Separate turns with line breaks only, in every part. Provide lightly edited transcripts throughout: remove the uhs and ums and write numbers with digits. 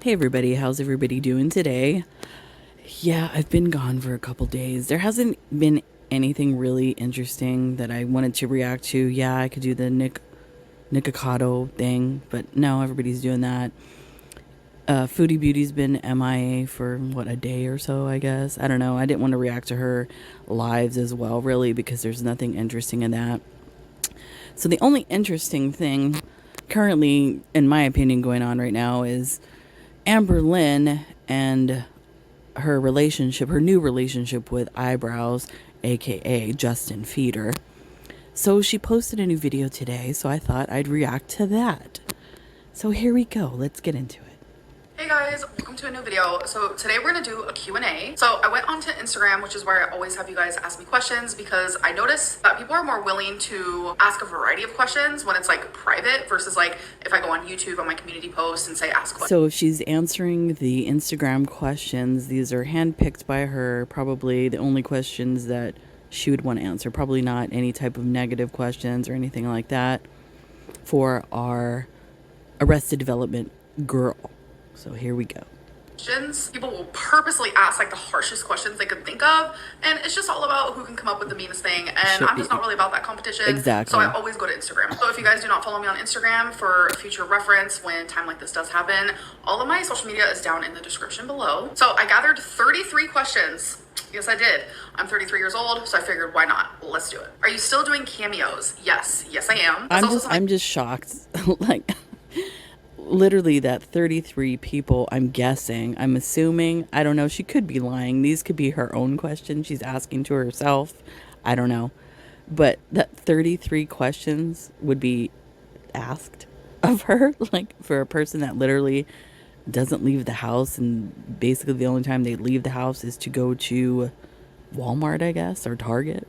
Hey everybody, how's everybody doing today? Yeah, I've been gone for a couple days. There hasn't been anything really interesting that I wanted to react to. Yeah, I could do the Nikocado thing, but no, everybody's doing that. Foodie Beauty's been MIA for what, a day or so, I guess. I don't know. I didn't want to react to her lives as well, really, because there's nothing interesting in that. So the only interesting thing currently, in my opinion, going on right now is Amberlynn and her new relationship with Eyebrows, aka Justin Feeder. So she posted a new video today, so I thought I'd react to that. So here we go. Let's get into it.
Hey guys, welcome to a new video. So today we're gonna do a Q&A. So I went onto Instagram, which is where I always have you guys ask me questions, because I noticed that people are more willing to ask a variety of questions when it's like private versus like if I go on YouTube on my community post and say ask questions.
So she's answering the Instagram questions. These are handpicked by her, probably the only questions that she would want to answer. Probably not any type of negative questions or anything like that for our Arrested Development girl. So here we go.
People will purposely ask like the harshest questions they could think of, and it's just all about who can come up with the meanest thing, and I'm just not really about that competition.
Exactly.
So I always go to Instagram. So if you guys do not follow me on Instagram for future reference when time like this does happen, all of my social media is down in the description below. So I gathered 33 questions. Yes, I did. I'm 33 years old, so I figured why not? Let's do it. Are you still doing cameos? Yes, I am.
I'm just shocked. Like, literally that 33 people, I'm assuming, I don't know, she could be lying. These could be her own questions she's asking to herself. I don't know. But that 33 questions would be asked of her, like, for a person that literally doesn't leave the house, and basically the only time they leave the house is to go to Walmart, I guess, or Target.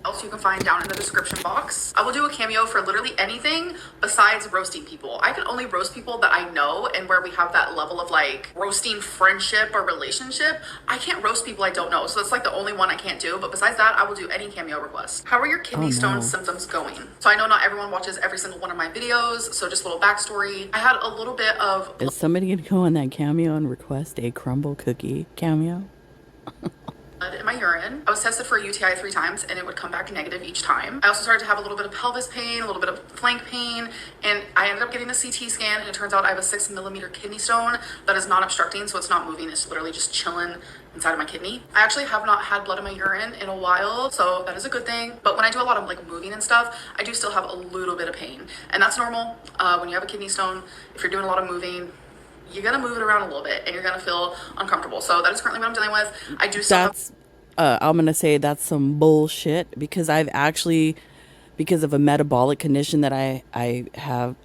Else you can find down in the description box. I will do a cameo for literally anything besides roasting people. I can only roast people that I know and where we have that level of like roasting friendship or relationship. I can't roast people I don't know, so that's like the only one I can't do. But besides that, I will do any cameo request. How are your kidney stone symptoms going? So I know not everyone watches every single one of my videos, so just a little backstory. I had a little bit of...
Is somebody gonna go on that cameo and request a crumble cookie cameo?
In my urine. I was tested for a UTI 3 times and it would come back negative each time. I also started to have a little bit of pelvis pain, a little bit of flank pain, and I ended up getting a CT scan, and it turns out I have a 6mm kidney stone that is not obstructing, so it's not moving. It's literally just chilling inside of my kidney. I actually have not had blood in my urine in a while, so that is a good thing. But when I do a lot of like moving and stuff, I do still have a little bit of pain, and that's normal. When you have a kidney stone, if you're doing a lot of moving, you're gonna move it around a little bit and you're gonna feel uncomfortable. So that is currently what I'm dealing with. I do still
I'm gonna say that's some bullshit, because I've actually, because of a metabolic condition that I have,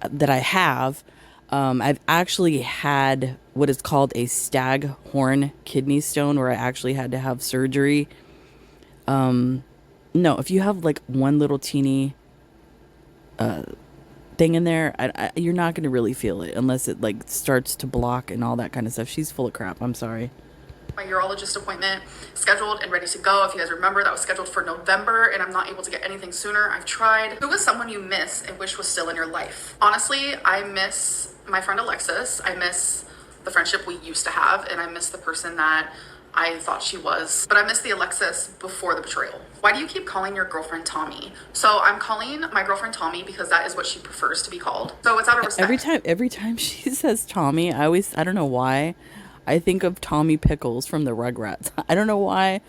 I've actually had what is called a staghorn kidney stone, where I actually had to have surgery. No, if you have like one little teeny thing in there, you're not gonna really feel it unless it like starts to block and all that kind of stuff. She's full of crap. I'm sorry.
My urologist appointment scheduled and ready to go. If you guys remember, that was scheduled for November, and I'm not able to get anything sooner. I've tried. Who was someone you miss and wish was still in your life? Honestly, I miss my friend Alexis. I miss the friendship we used to have, and I miss the person that I thought she was. But I miss the Alexis before the betrayal. Why do you keep calling your girlfriend Tommy? So I'm calling my girlfriend Tommy because that is what she prefers to be called. So it's out of respect.
Every time she says Tommy, I don't know why, I think of Tommy Pickles from the Rugrats. I don't know why,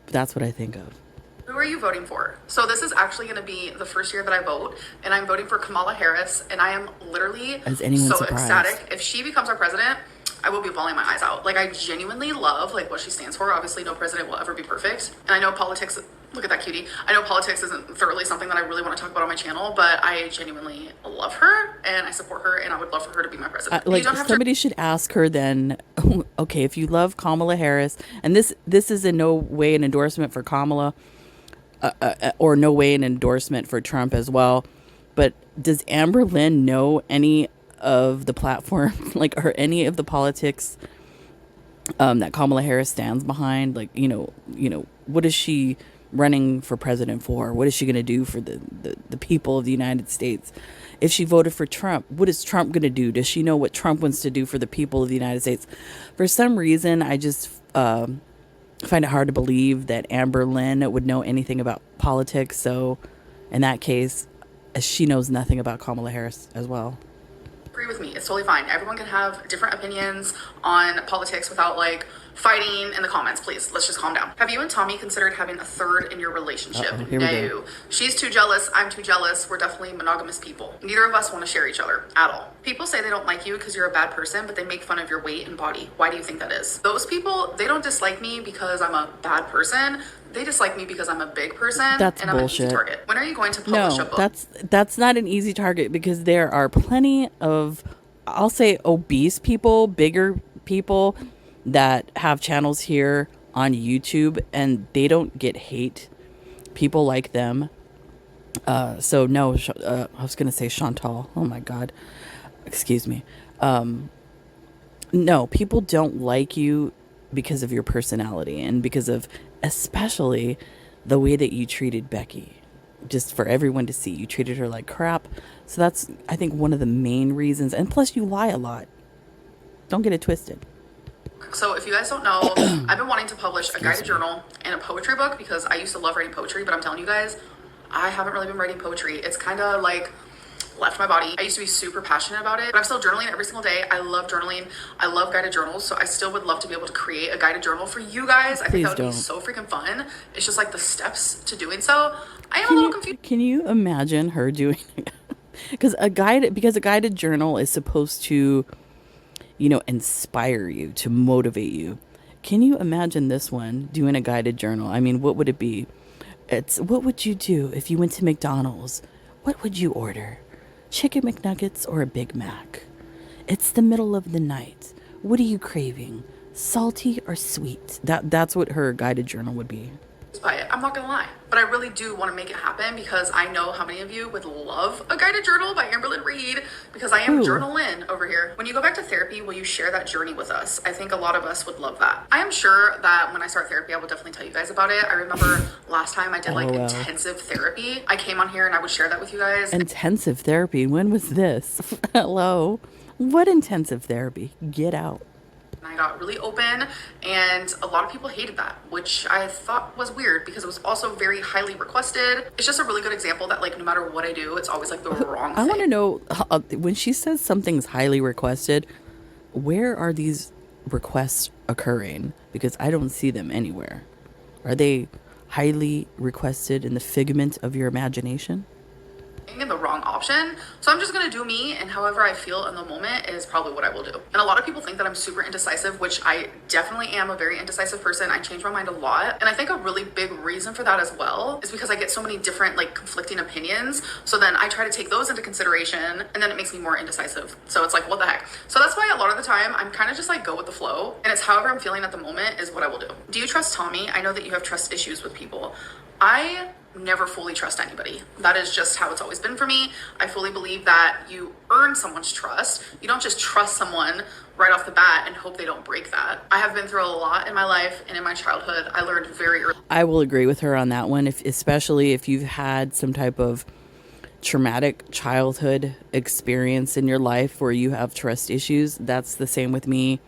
but that's what I think of.
Who are you voting for? So this is actually going to be the first year that I vote, and I'm voting for Kamala Harris, and I am literally so ecstatic. If she becomes our president, I will be bawling my eyes out. Like, I genuinely love like what she stands for. Obviously, no president will ever be perfect, and I know politics, look at that cutie. I know politics isn't thoroughly something that I really want to talk about on my channel, but I genuinely love her and I support her, and I would love for her to be my president.
Like, somebody should ask her then, okay, if you love Kamala Harris, and this is in no way an endorsement for Kamala, or no way an endorsement for Trump as well, but does Amberlynn know any of the platform, like, or any of the politics that Kamala Harris stands behind? Like, you know, what does she running for president for? What is she going to do for the people of the United States? If she voted for Trump, what is Trump going to do? Does she know what Trump wants to do for the people of the United States? For some reason, I just find it hard to believe that Amberlynn would know anything about politics. So in that case, she knows nothing about Kamala Harris as well.
Agree with me. It's totally fine. Everyone can have different opinions on politics without like fighting in the comments. Please, let's just calm down. Have you and Tommy considered having a third in your relationship?
Here we go.
No. She's too jealous. I'm too jealous. We're definitely monogamous people. Neither of us want to share each other at all. People say they don't like you because you're a bad person, but they make fun of your weight and body. Why do you think that is? Those people, they don't dislike me because I'm a bad person. They dislike me because I'm a big person.
That's
and
bullshit.
I'm an easy target. When are you going to publish a book?
That's not an easy target, because there are plenty of, I'll say, obese people, bigger people that have channels here on YouTube, and they don't get hate. People like them. So no, I was gonna say Chantal. Oh my God, excuse me. No, people don't like you because of your personality and because of especially the way that you treated Becky. Just for everyone to see, you treated her like crap. So that's, I think, one of the main reasons. And plus, you lie a lot. Don't get it twisted.
So if you guys don't know, I've been wanting to publish a guided journal and a poetry book because I used to love writing poetry, but I'm telling you guys, I haven't really been writing poetry. It's kind of like left my body. I used to be super passionate about it, but I'm still journaling every single day. I love journaling. I love guided journals. So I still would love to be able to create a guided journal for you guys. I think that would be so freaking fun. It's just like the steps to doing so. I am a little confused.
Can you imagine her doing because a guided journal is supposed to, you know, inspire you, to motivate you. Can you imagine this one doing a guided journal? I mean, what would it be? It's, what would you do if you went to McDonald's? What would you order? Chicken McNuggets or a Big Mac? It's the middle of the night. What are you craving? Salty or sweet? That's what her guided journal would be.
By it. I'm not gonna lie, but I really do want to make it happen because I know how many of you would love a guided journal by Amberlynn Reid, because I am journalin over here. When you go back to therapy, will you share that journey with us? I think a lot of us would love that. I am sure that when I start therapy, I will definitely tell you guys about it. I remember last time I did intensive therapy. I came on here and I would share that with you guys.
Intensive therapy? When was this? Hello? What intensive therapy? Get out.
I got really open, and a lot of people hated that, which I thought was weird because it was also very highly requested. It's just a really good example that, like, no matter what I do, it's always like the wrong thing.
I want to know, when she says something's highly requested, where are these requests occurring? Because I don't see them anywhere. Are they highly requested in the figment of your imagination?
In the wrong option. So I'm just gonna do me, and however I feel in the moment is probably what I will do. And a lot of people think that I'm super indecisive, which I definitely am a very indecisive person. I change my mind a lot. And I think a really big reason for that as well is because I get so many different, like, conflicting opinions. So then I try to take those into consideration, and then it makes me more indecisive. So it's like, what the heck? So that's why a lot of the time I'm kind of just like go with the flow, and it's however I'm feeling at the moment is what I will do. Do you trust Tommy? I know that you have trust issues with people. I never fully trust anybody. That is just how it's always been for me. I fully believe that you earn someone's trust. You don't just trust someone right off the bat and hope they don't break that. I have been through a lot in my life, and in my childhood, I learned very early.
I will agree with her on that one, especially if you've had some type of traumatic childhood experience in your life where you have trust issues. That's the same with me.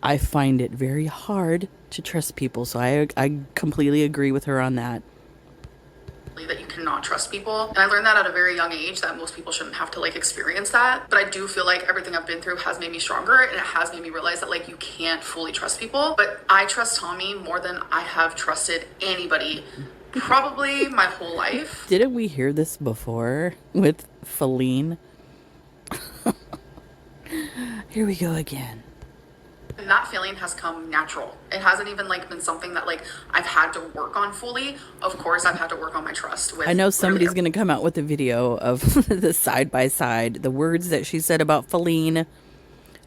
I find it very hard to trust people, so I completely agree with her on that.
That you cannot trust people, and I learned that at a very young age, that most people shouldn't have to like experience that. But I do feel like everything I've been through has made me stronger, and it has made me realize that like you can't fully trust people. But I trust Tommy more than I have trusted anybody probably my whole life.
Didn't we hear this before with Feline? Here we go again.
And that feeling has come natural. It hasn't even like been something that like I've had to work on fully. Of course, I've had to work on my trust with.
I know somebody's going to come out with a video of the side by side, the words that she said about Feline,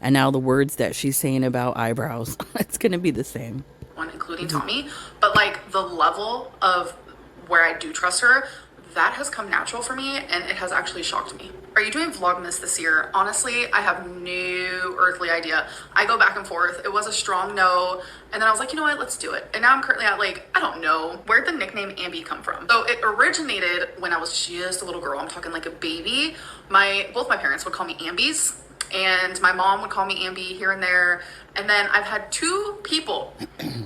and now the words that she's saying about eyebrows. It's going to be the same.
One, including Tommy, but like the level of where I do trust her, that has come natural for me and it has actually shocked me. Are you doing Vlogmas this year? Honestly, I have no earthly idea. I go back and forth. It was a strong no. And then I was like, you know what, let's do it. And now I'm currently at like, I don't know, where'd the nickname Ambi come from? So it originated when I was just a little girl. I'm talking like a baby. Both my parents would call me Ambies. And my mom would call me Ambi here and there. And then I've had two people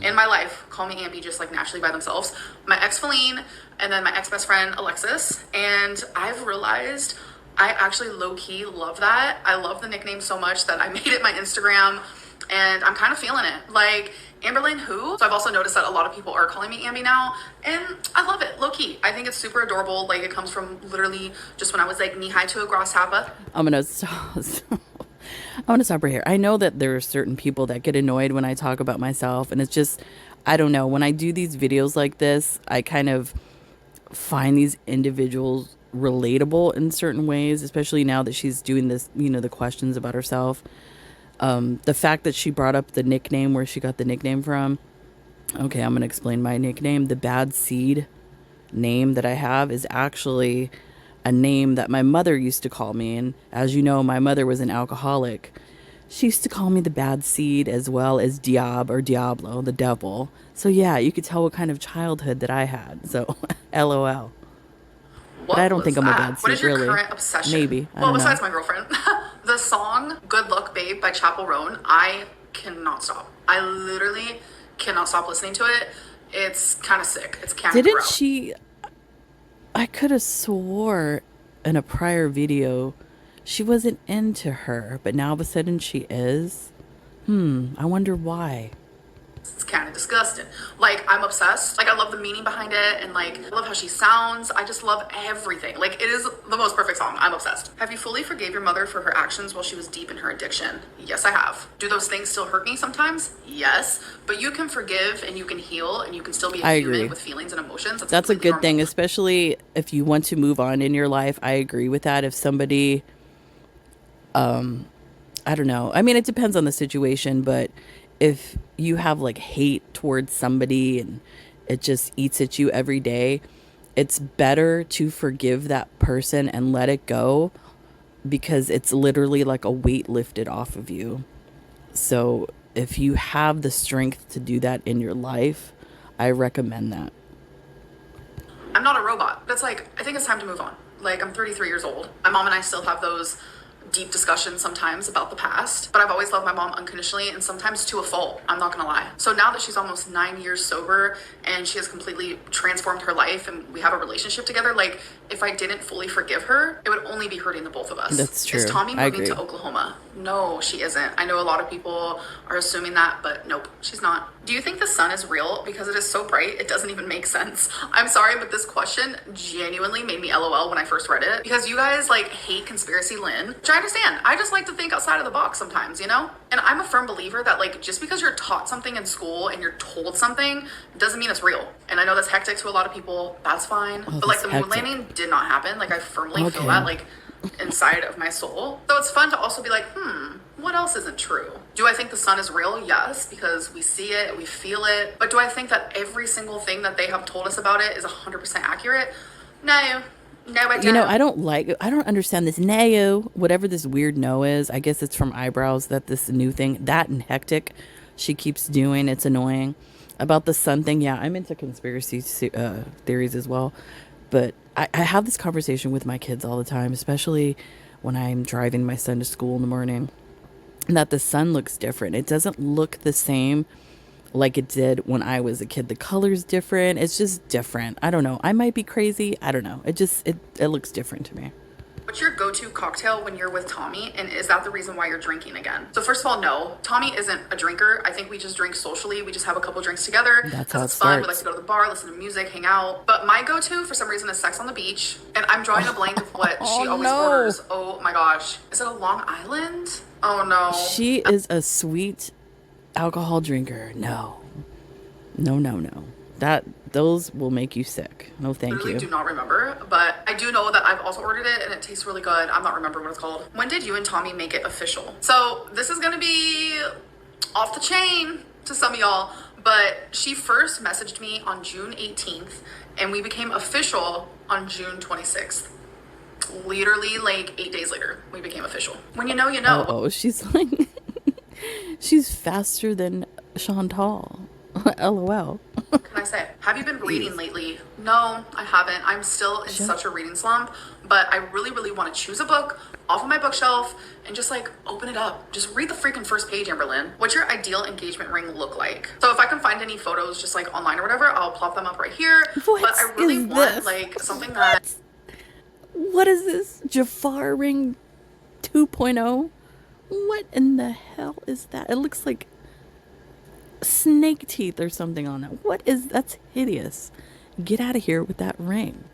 in my life call me Ambi just like naturally by themselves. My ex Feline and then my ex-best friend Alexis. And I've realized I actually low-key love that. I love the nickname so much that I made it my Instagram and I'm kind of feeling it. Like, Amberlynn who? So I've also noticed that a lot of people are calling me Ambi now and I love it, low-key. I think it's super adorable. Like, it comes from literally just when I was like knee-high to a grasshopper.
I'm gonna stop. I'm gonna stop right here. I know that there are certain people that get annoyed when I talk about myself, and it's just, I don't know. When I do these videos like this, I kind of find these individuals relatable in certain ways, especially now that she's doing this, you know, the questions about herself. The fact that she brought up the nickname, where she got the nickname from. Okay, I'm gonna explain my nickname. The bad seed name that I have is actually a name that my mother used to call me. And as you know, my mother was an alcoholic. She used to call me the bad seed as well as Diab or Diablo, the devil. So yeah, you could tell what kind of childhood that I had. So LOL. But I don't think I'm a bad seed,
what is your
really.
current obsession?
Maybe. I
Well,
don't
besides
know.
my girlfriend. The song Good Luck Babe by Chapel Roan, I cannot stop. I literally cannot stop listening to it. It's kind of sick. It's kind of
Didn't she... I could have swore in a prior video she wasn't into her, but now all of a sudden she is. I wonder why.
It's kind of disgusting. Like, I'm obsessed. Like, I love the meaning behind it, and like, I love how she sounds. I just love everything. Like, it is the most perfect song. I'm obsessed. Have you fully forgave your mother for her actions while she was deep in her addiction? Yes, I have. Do those things still hurt me sometimes? Yes. But you can forgive and you can heal and you can still be a human with feelings and emotions.
That's a good thing,
normal.
especially if you want to move on in your life. I agree with that. If somebody, I don't know. I mean, it depends on the situation, but if you have like hate towards somebody and it just eats at you every day, it's better to forgive that person and let it go, because it's literally like a weight lifted off of you. So if you have the strength to do that in your life, I recommend that.
I'm not a robot, but it's like, I think it's time to move on. Like, I'm 33 years old. My mom and I still have those deep discussions sometimes about the past, but I've always loved my mom unconditionally and sometimes to a fault, I'm not gonna lie. So now that she's almost 9 years sober and she has completely transformed her life and we have a relationship together, like, if I didn't fully forgive her, it would only be hurting the both of us.
That's true.
Is Tommy
I
moving
agree.
to Oklahoma? No, she isn't. I know a lot of people are assuming that, but nope, she's not. Do you think the sun is real? Because it is so bright, it doesn't even make sense. I'm sorry, but this question genuinely made me LOL when I first read it, because you guys like hate conspiracy Lynn, which I understand. I just like to think outside of the box sometimes, you know? And I'm a firm believer that like, just because you're taught something in school and you're told something doesn't mean it's real. And I know that's hectic to a lot of people, that's fine. But like, the moon landing did not happen. Like, I firmly feel that like inside of my soul. So it's fun to also be like, what else isn't true? Do I think the sun is real? Yes, because we see it, we feel it. But do I think that every single thing that they have told us about it is 100% accurate? No. No, I don't.
You know, I don't understand this no, whatever this weird no is. I guess it's from eyebrows, that this new thing, that and hectic she keeps doing. It's annoying. About the sun thing, yeah, I'm into conspiracy theories as well. But I have this conversation with my kids all the time, especially when I'm driving my son to school in the morning, that the sun looks different. It doesn't look the same like it did when I was a kid. The color's different. It's just different. I don't know. I might be crazy. I don't know. It looks different to me.
What's your go-to cocktail when you're with Tommy, and is that the reason why you're drinking again? So first of all, no, Tommy isn't a drinker. I think we just drink socially. We just have a couple drinks together.
That's how it
it's fun. We like
starts.
to go to the bar, listen to music, hang out. But my go-to for some reason is sex on the beach, and I'm drawing a blank of what she always orders. Oh my gosh, is it a Long Island? Oh no.
She is a sweet alcohol drinker. No. Those will make you sick. No, thank
Literally
you.
do not remember, but I do know that I've also ordered it and it tastes really good. I'm not remembering what it's called. When did you and Tommy make it official? So this is gonna be off the chain to some of y'all, But she first messaged me on June 18th and we became official on June 26th. Literally like 8 days later, we became official. When you know, you know.
Oh, she's like, she's faster than Chantal. LOL.
What can I say? Have you been reading lately? No, I haven't. I'm still in such a reading slump, but I really, really want to choose a book off of my bookshelf and just like open it up. Just read the freaking first page, Amberlynn. What's your ideal engagement ring look like? So if I can find any photos just like online or whatever, I'll plop them up right here.
What
but I really
is
want
this?
like something that...
What is this? Jafar ring 2.0? What in the hell is that? It looks like snake teeth or something on that. What is that's hideous. Get out of here with that ring.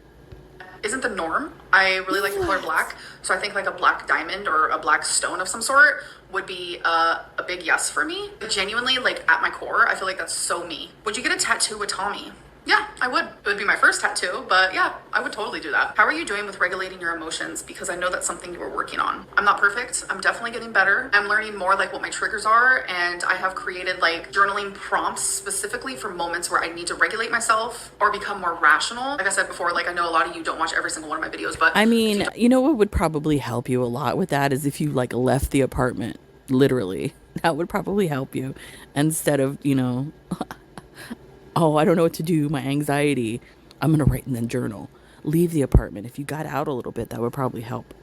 isn't the norm. I really like the color black, so I think like a black diamond or a black stone of some sort would be a big yes for me. Genuinely, like at my core, I feel like that's so me. Would you get a tattoo with Tommy? Yeah, I would. It would be my first tattoo, but yeah, I would totally do that. How are you doing with regulating your emotions? Because I know that's something you were working on. I'm not perfect. I'm definitely getting better. I'm learning more like what my triggers are, and I have created like journaling prompts specifically for moments where I need to regulate myself or become more rational. Like I said before, like I know a lot of you don't watch every single one of my videos, but
I mean, you know what would probably help you a lot with that is if you like left the apartment, literally. That would probably help you instead of, you know, oh, I don't know what to do, my anxiety. I'm going to write in the journal. Leave the apartment. If you got out a little bit, that would probably help.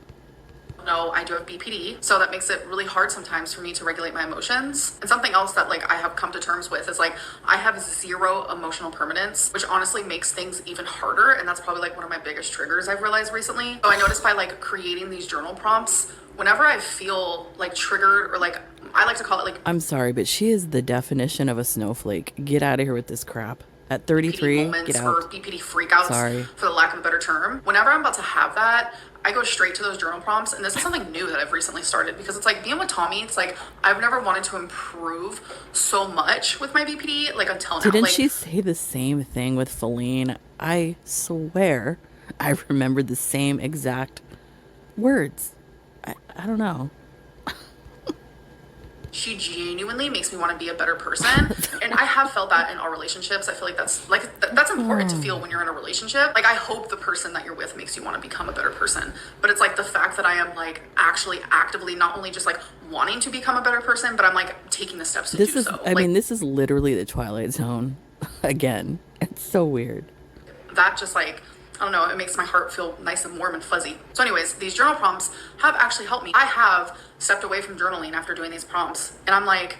no, I do have BPD, so that makes it really hard sometimes for me to regulate my emotions. And something else that like I have come to terms with is like I have zero emotional permanence, which honestly makes things even harder. And that's probably like one of my biggest triggers I've realized recently. So I noticed by like creating these journal prompts, whenever I feel like triggered or like I like to call it like
I'm sorry, but she is the definition of a snowflake. Get out of here with this crap. At 33,
moments
get
or
out.
BPD freakouts,
Sorry.
for the lack of a better term. Whenever I'm about to have that, I go straight to those journal prompts, and this is something new that I've recently started because it's like being with Tommy. It's like I've never wanted to improve so much with my BPD like until now.
Didn't
like,
she say the same thing with Feline? I swear I remember the same exact words. I don't know.
She genuinely makes me want to be a better person, and I have felt that in our relationships. I feel like that's important to feel when you're in a relationship. Like I hope the person that you're with makes you want to become a better person, but it's like the fact that I am like actually actively not only just like wanting to become a better person, but I'm like taking the steps to do so.
I mean, this is literally the Twilight Zone again. It's so weird.
That just like, I don't know, it makes my heart feel nice and warm and fuzzy. So anyways, these journal prompts have actually helped me. I have stepped away from journaling after doing these prompts, and I'm like,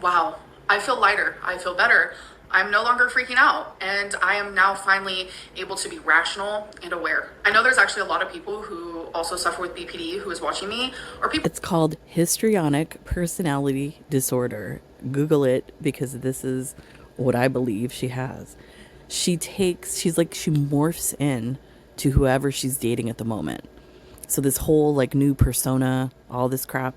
wow, I feel lighter, I feel better. I'm no longer freaking out, and I am now finally able to be rational and aware. I know there's actually a lot of people who also suffer with BPD who is watching me, or people.
It's called histrionic personality disorder. Google it because this is what I believe she has. She morphs in to whoever she's dating at the moment. So this whole like new persona, all this crap,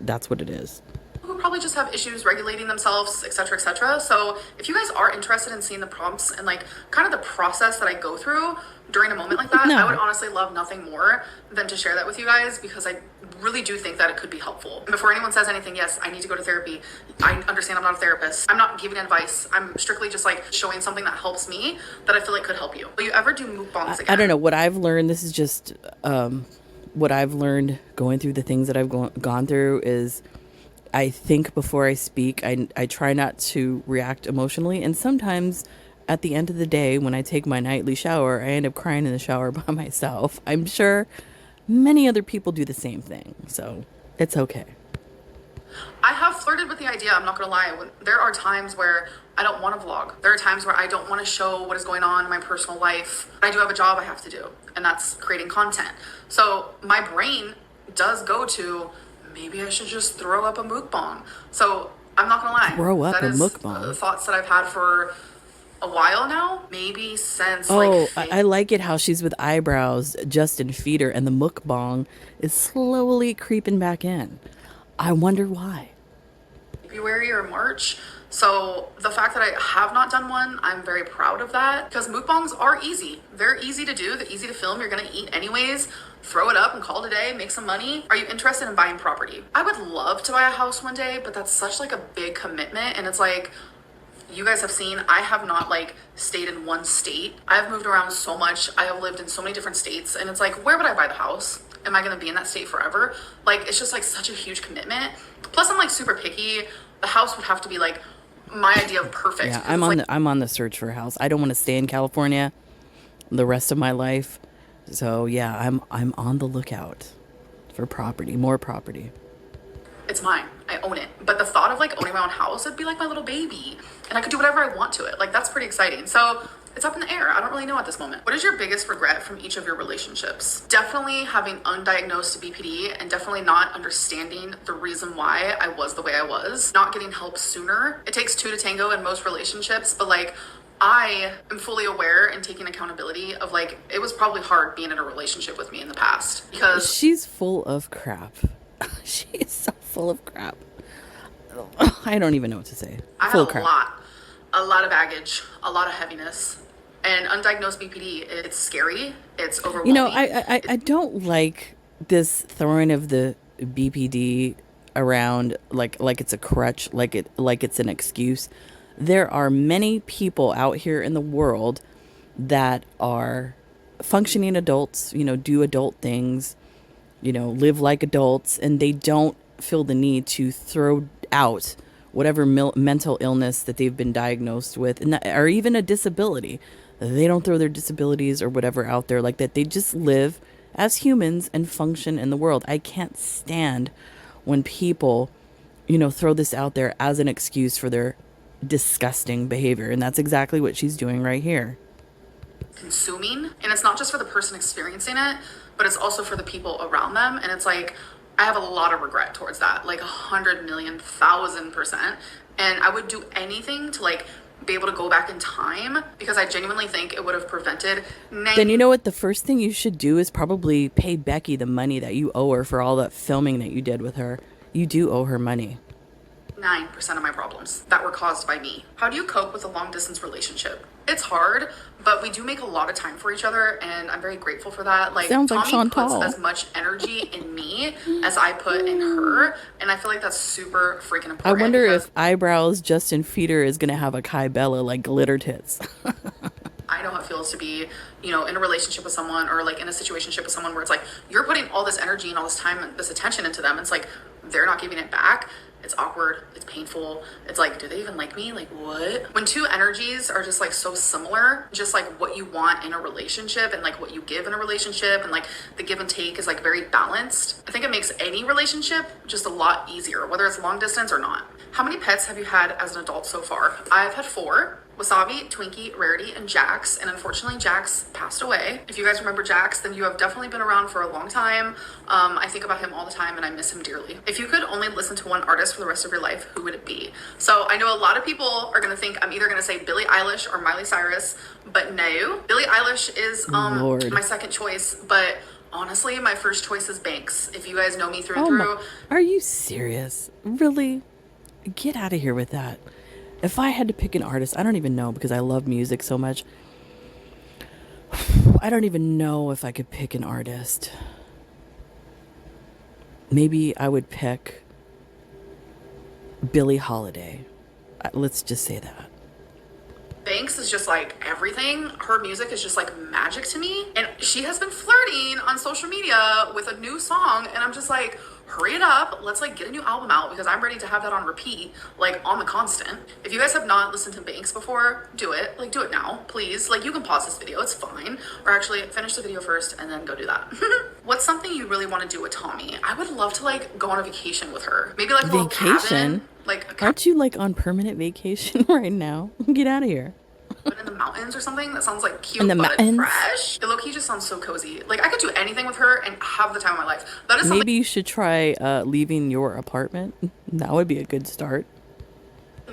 that's what it is.
Who probably just have issues regulating themselves, etc., etc. So if you guys are interested in seeing the prompts and like kind of the process that I go through during a moment like that,
No.
I would honestly love nothing more than to share that with you guys because I really do think that it could be helpful. And before anyone says anything, yes, I need to go to therapy. I understand I'm not a therapist. I'm not giving advice. I'm strictly just like showing something that helps me that I feel like could help you. Will you ever do mukbangs again?
I don't know. What I've learned, this is just what I've learned going through the things that I've gone through is I think before I speak. I try not to react emotionally. And sometimes at the end of the day, when I take my nightly shower, I end up crying in the shower by myself. I'm sure many other people do the same thing. So it's okay.
I have flirted with the idea, I'm not gonna lie. There are times where I don't want to vlog. There are times where I don't want to show what is going on in my personal life. I do have a job I have to do, and that's creating content. So my brain does go to, maybe I should just throw up a mukbang. So I'm not gonna lie.
Throw up
that
a
is,
mukbang?
thoughts that I've had for a while now, maybe since
Oh,
like
I like it how she's with eyebrows just in feeder and the mukbang is slowly creeping back in. I wonder why.
February or March. So the fact that I have not done one, I'm very proud of that because mukbangs are easy. They're easy to do. They're easy to film. You're going to eat anyways. Throw it up and call it a day, make some money. Are you interested in buying property? I would love to buy a house one day, but that's such like a big commitment. And it's like, you guys have seen, I have not like stayed in one state. I've moved around so much. I have lived in so many different states, and it's like, where would I buy the house? Am I gonna be in that state forever? Like, it's just like such a huge commitment. Plus, I'm like super picky. The house would have to be like my idea of perfect.
Yeah,
'cause it's like,
I'm on the search for a house. I don't want to stay in California the rest of my life. So yeah, I'm on the lookout for property, more property.
it's mine. I own it. But the thought of like owning my own house, it'd be like my little baby. And I could do whatever I want to it. Like, that's pretty exciting. So it's up in the air. I don't really know at this moment. What is your biggest regret from each of your relationships? Definitely having undiagnosed BPD and definitely not understanding the reason why I was the way I was. Not getting help sooner. It takes two to tango in most relationships, but like, I am fully aware and taking accountability of like, it was probably hard being in a relationship with me in the past because
She's full of crap. She is so full of crap. I don't even know what to say.
I
Full
had
of crap.
a lot of baggage, a lot of heaviness. And undiagnosed BPD, it's scary, it's overwhelming.
You know, I don't like this throwing of the BPD around like it's a crutch, like it's an excuse. There are many people out here in the world that are functioning adults, you know, do adult things, you know, live like adults, and they don't feel the need to throw out whatever mental illness that they've been diagnosed with, or even a disability. They don't throw their disabilities or whatever out there like that. They just live as humans and function in the world. I can't stand when people, you know, throw this out there as an excuse for their disgusting behavior. And that's exactly what she's doing right here.
Consuming, and it's not just for the person experiencing it, but it's also for the people around them. And it's like, I have a lot of regret towards that, like 100,000,000%. And I would do anything to like be able to go back in time because I genuinely think it would have prevented
Then you know what? The first thing you should do is probably pay Becky the money that you owe her for all that filming that you did with her. You do owe her money.
9% of my problems that were caused by me. How do you cope with a long distance relationship? It's hard, but we do make a lot of time for each other, and I'm very grateful for that. Like,
Sounds like
Tommy puts
Chantal.
as much energy in me as I put in her, and I feel like that's super freaking important.
I wonder
because
if eyebrows Justin Feeder is going to have a Kai Bella like glitter tits.
I know how it feels to be, you know, in a relationship with someone or like in a situationship with someone where it's like you're putting all this energy and all this time and this attention into them. It's like they're not giving it back. It's awkward. It's painful. It's like, do they even like me? Like, what? When two energies are just like so similar, just like what you want in a relationship and like what you give in a relationship and like the give and take is like very balanced. I think it makes any relationship just a lot easier, whether it's long distance or not. How many pets have you had as an adult so far? I've had 4. Wasabi, Twinkie, Rarity, and Jax. And unfortunately, Jax passed away. If you guys remember Jax, then you have definitely been around for a long time. I think about him all the time and I miss him dearly. If you could only listen to one artist for the rest of your life, who would it be? So I know a lot of people are going to think I'm either going to say Billie Eilish or Miley Cyrus, but no. Billie Eilish is
Lord.
my second choice, but honestly, my first choice is Banks. If you guys know me through and through.
Are you serious? Really? Get out of here with that. If I had to pick an artist, I don't even know because I love music so much. I don't even know if I could pick an artist. Maybe I would pick Billie Holiday. Let's just say that.
Banks is just like everything. Her music is just like magic to me. And she has been flirting on social media with a new song. And I'm just like, hurry it up. Let's like get a new album out because I'm ready to have that on repeat, like on the constant. If you guys have not listened to Banks before, do it. Like do it now, please. Like you can pause this video, it's fine. Or actually finish the video first and then go do that. What's something you really want to do with Tommy? I would love to like go on a vacation with her. Maybe like a little cabin. Like
Aren't you like on permanent vacation right now? Get out of here.
in the mountains or something. That sounds like cute
In the
but
mountains?
fresh. The low-key just sounds so cozy. Like I could do anything with her and have the time of my life. That is something
Maybe you should try leaving your apartment. That would be a good start.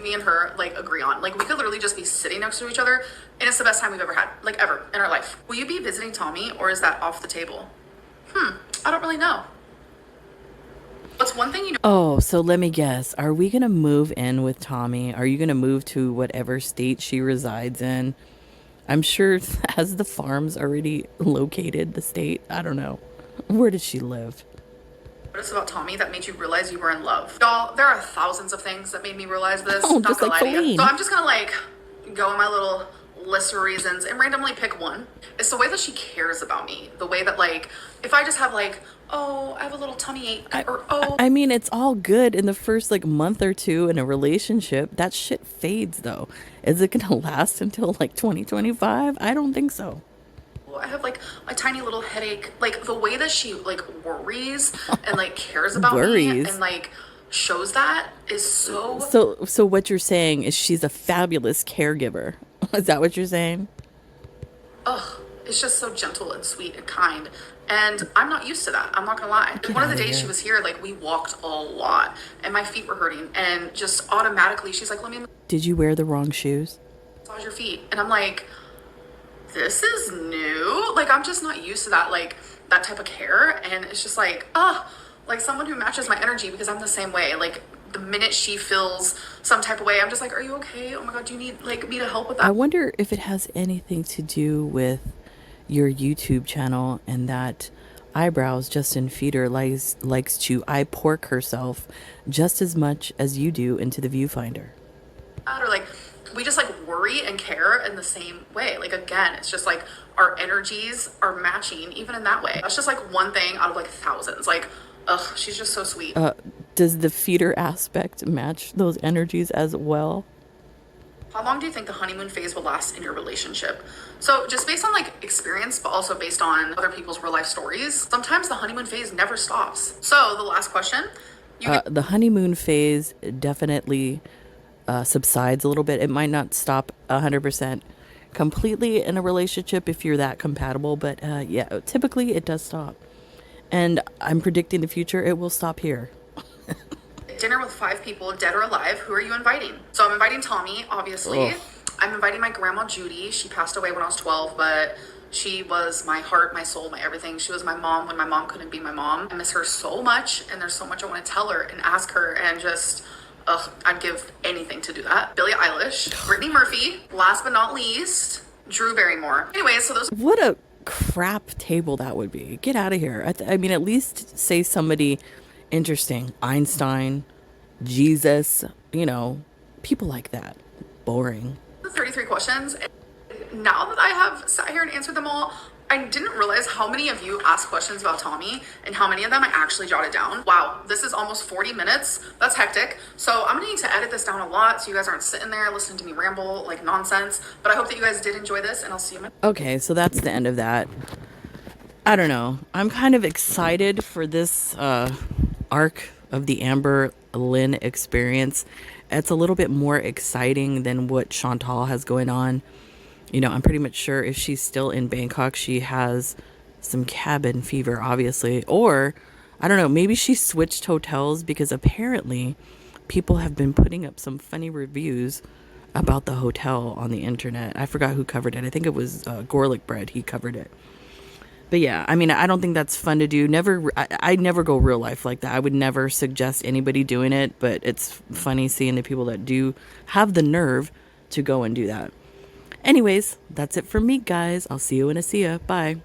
me and her like agree on. Like we could literally just be sitting next to each other and it's the best time we've ever had, like ever in our life. Will you be visiting Tommy or is that off the table? I don't really know. What's one thing you know?
Oh, so let me guess. Are we going to move in with Tommy? Are you going to move to whatever state she resides in? I'm sure has the farms already located the state? I don't know. Where does she live?
Notice about Tommy that made you realize you were in love? Y'all, there are thousands of things that made me realize this.
Oh,
Not
just
gonna
like
lie to you.
Feline.
So I'm just gonna like go in my little list of reasons and randomly pick one. It's the way that she cares about me. The way that like, if I just have like, oh, I have a little tummy ache, or oh,
I mean, it's all good in the first like month or two in a relationship. That shit fades though. Is it gonna last until like 2025? I don't think so.
I have like a tiny little headache. Like the way that she like worries and like cares about me
Worries.
and like shows that is so.
So what you're saying is she's a fabulous caregiver. Is that what you're saying?
Ugh, it's just so gentle and sweet and kind. And I'm not used to that. I'm not gonna lie.
Get
One of the
outta
days she
here.
was here, like we walked a lot and my feet were hurting. And just automatically she's like, let me
Did you wear the wrong shoes?
massage your feet. And I'm like, this is new. Like I'm just not used to that, like that type of care. And it's just like, like someone who matches my energy because I'm the same way. Like the minute she feels some type of way, I'm just like, are you okay? Oh my God, do you need like me to help with
I
that?
wonder if it has anything to do with your YouTube channel and that eyebrows Justin Feeder likes to eye pork herself just as much as you do into the viewfinder.
Or like we just like worry and care in the same way. Like again, it's just like our energies are matching even in that way. That's just like one thing out of like thousands. Like, ugh, she's just so sweet.
Does the feeder aspect match those energies as well?
How long do you think the honeymoon phase will last in your relationship? So just based on like experience, but also based on other people's real life stories, sometimes the honeymoon phase never stops. So the last question,
The honeymoon phase definitely subsides a little bit. It might not stop 100% completely in a relationship if you're that compatible, but yeah, typically it does stop. And I'm predicting the future, it will stop here.
dinner with 5 people, dead or alive, who are you inviting? So I'm inviting Tommy, obviously.
Ugh.
I'm inviting my grandma Judy. She passed away when I was 12, but she was my heart, my soul, my everything. She was my mom when my mom couldn't be my mom. I miss her so much, and there's so much I want to tell her and ask her, and just, I'd give anything to do that. Billie Eilish, Brittany Murphy, last but not least, Drew Barrymore. Anyways, so those.
What a crap table that would be. Get out of here. I mean, at least say somebody interesting. Einstein, Jesus, people like that. Boring.
33 questions. Now that I have sat here and answered them all, I didn't realize how many of you asked questions about Tommy and how many of them I actually jotted down. Wow, this is almost 40 minutes. That's hectic. So I'm gonna need to edit this down a lot so you guys aren't sitting there listening to me ramble like nonsense. But I hope that you guys did enjoy this, and I'll see you in my.
Okay, so that's the end of that. I don't know. I'm kind of excited for this arc of the Amberlynn experience. It's a little bit more exciting than what Chantal has going on. I'm pretty much sure if she's still in Bangkok, she has some cabin fever, obviously. Or, I don't know, maybe she switched hotels because apparently people have been putting up some funny reviews about the hotel on the internet. I forgot who covered it. I think it was Gorlick Bread. He covered it. But yeah, I mean, I don't think that's fun to do. I never go real life like that. I would never suggest anybody doing it, but it's funny seeing the people that do have the nerve to go and do that. Anyways, that's it for me, guys. I'll see you when I see ya. Bye.